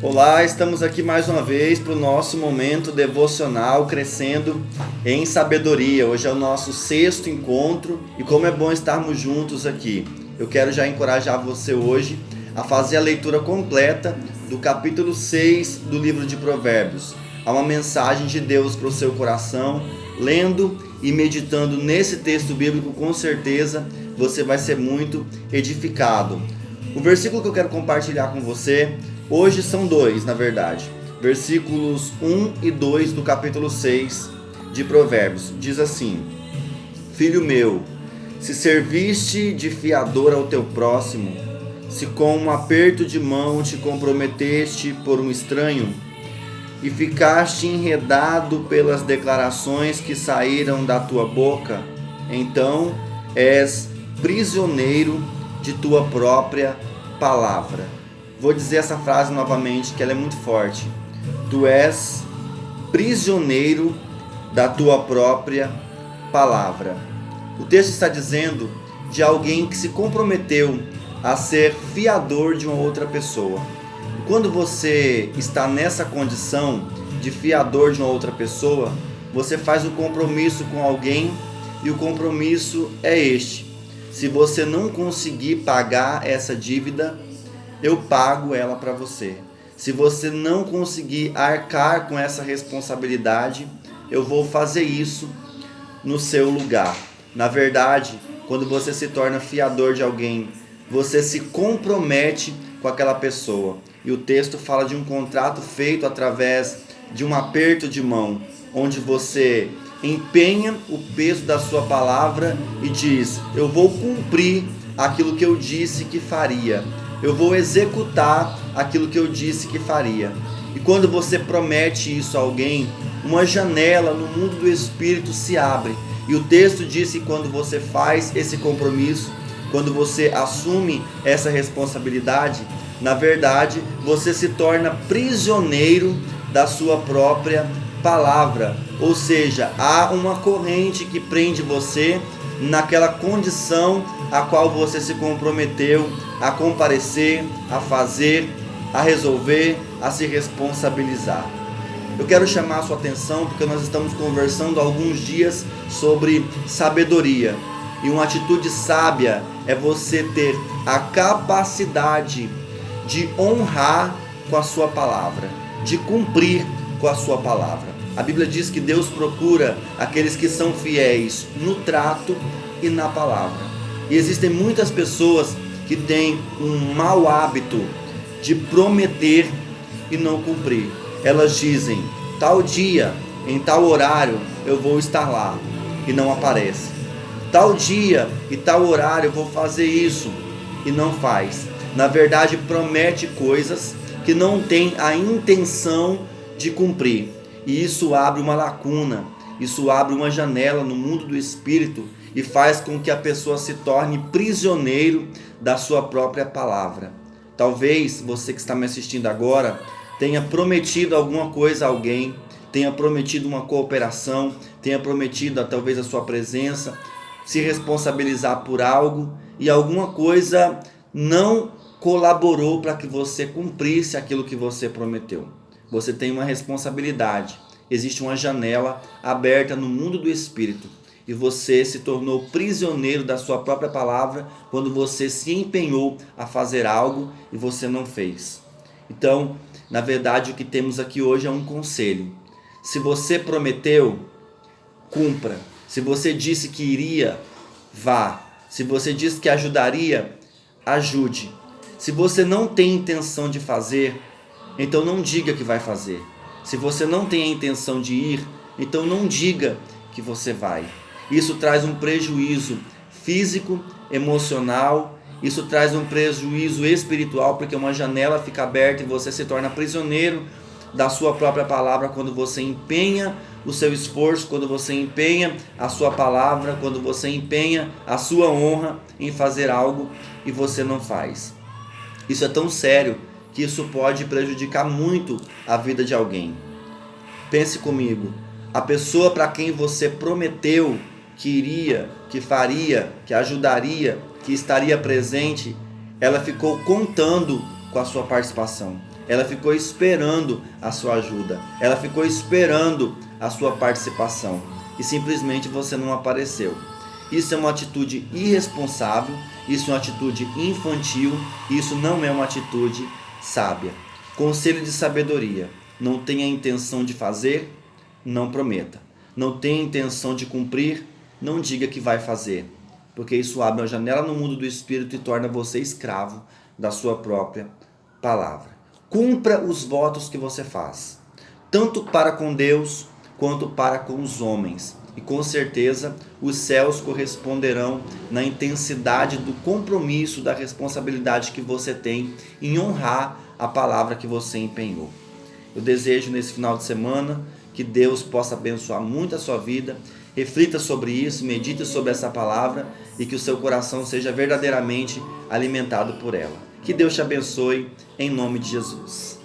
Olá, estamos aqui mais uma vez para o nosso momento devocional Crescendo em Sabedoria. Hoje é o nosso 6º encontro e como é bom estarmos juntos aqui. Eu quero já encorajar você hoje a fazer a leitura completa do capítulo 6 do livro de Provérbios. Há uma mensagem de Deus para o seu coração. Lendo e meditando nesse texto bíblico, com certeza você vai ser muito edificado. O versículo que eu quero compartilhar com você hoje são dois, na verdade. Versículos 1 e 2 do capítulo 6 de Provérbios. Diz assim: Filho meu, se serviste de fiador ao teu próximo, se com um aperto de mão te comprometeste por um estranho, e ficaste enredado pelas declarações que saíram da tua boca, então és prisioneiro de tua própria palavra. Vou dizer essa frase novamente, que ela é muito forte. Tu és prisioneiro da tua própria palavra. O texto está dizendo de alguém que se comprometeu a ser fiador de uma outra pessoa. Quando você está nessa condição de fiador de uma outra pessoa, você faz um compromisso com alguém e o compromisso é este: se você não conseguir pagar essa dívida, eu pago ela para você. Se você não conseguir arcar com essa responsabilidade, eu vou fazer isso no seu lugar. Na verdade, quando você se torna fiador de alguém, você se compromete com aquela pessoa. E o texto fala de um contrato feito através de um aperto de mão, onde você empenha o peso da sua palavra e diz: eu vou cumprir aquilo que eu disse que faria. Eu vou executar aquilo que eu disse que faria. E quando você promete isso a alguém, uma janela no mundo do Espírito se abre. E o texto diz que quando você faz esse compromisso, quando você assume essa responsabilidade, na verdade, você se torna prisioneiro da sua própria palavra. Ou seja, há uma corrente que prende você naquela condição a qual você se comprometeu a comparecer, a fazer, a resolver, a se responsabilizar. Eu quero chamar a sua atenção porque nós estamos conversando há alguns dias sobre sabedoria. E uma atitude sábia é você ter a capacidade de honrar com a sua palavra, de cumprir com a sua palavra. A Bíblia diz que Deus procura aqueles que são fiéis no trato e na palavra. E existem muitas pessoas que têm um mau hábito de prometer e não cumprir. Elas dizem: tal dia, em tal horário, eu vou estar lá, e não aparece. Tal dia e tal horário eu vou fazer isso, e não faz. Na verdade, promete coisas que não tem a intenção de cumprir. E isso abre uma lacuna, isso abre uma janela no mundo do espírito e faz com que a pessoa se torne prisioneiro da sua própria palavra. Talvez você que está me assistindo agora tenha prometido alguma coisa a alguém, tenha prometido uma cooperação, tenha prometido talvez a sua presença, se responsabilizar por algo e alguma coisa não colaborou para que você cumprisse aquilo que você prometeu. Você tem uma responsabilidade. Existe uma janela aberta no mundo do espírito e você se tornou prisioneiro da sua própria palavra quando você se empenhou a fazer algo e você não fez. Então, na verdade, o que temos aqui hoje é um conselho. Se você prometeu, cumpra. Se você disse que iria, vá. Se você disse que ajudaria, ajude. Se você não tem intenção de fazer, então não diga que vai fazer. Se você não tem a intenção de ir, então não diga que você vai. Isso traz um prejuízo físico, emocional, isso traz um prejuízo espiritual, porque uma janela fica aberta e você se torna prisioneiro da sua própria palavra quando você empenha o seu esforço, quando você empenha a sua palavra, quando você empenha a sua honra em fazer algo e você não faz. Isso é tão sério que isso pode prejudicar muito a vida de alguém. Pense comigo, a pessoa para quem você prometeu que iria, que faria, que ajudaria, que estaria presente, ela ficou contando com a sua participação. ela ficou esperando a sua ajuda, ela ficou esperando a sua participação e simplesmente você não apareceu. Isso é uma atitude irresponsável, isso é uma atitude infantil, isso não é uma atitude sábia. Conselho de sabedoria: não tenha intenção de fazer, não prometa. Não tenha intenção de cumprir, não diga que vai fazer, porque isso abre uma janela no mundo do espírito e torna você escravo da sua própria palavra. Cumpra os votos que você faz, tanto para com Deus quanto para com os homens. E com certeza os céus corresponderão na intensidade do compromisso, da responsabilidade que você tem em honrar a palavra que você empenhou. Eu desejo nesse final de semana que Deus possa abençoar muito a sua vida. Reflita sobre isso, medite sobre essa palavra e que o seu coração seja verdadeiramente alimentado por ela. Que Deus te abençoe em nome de Jesus.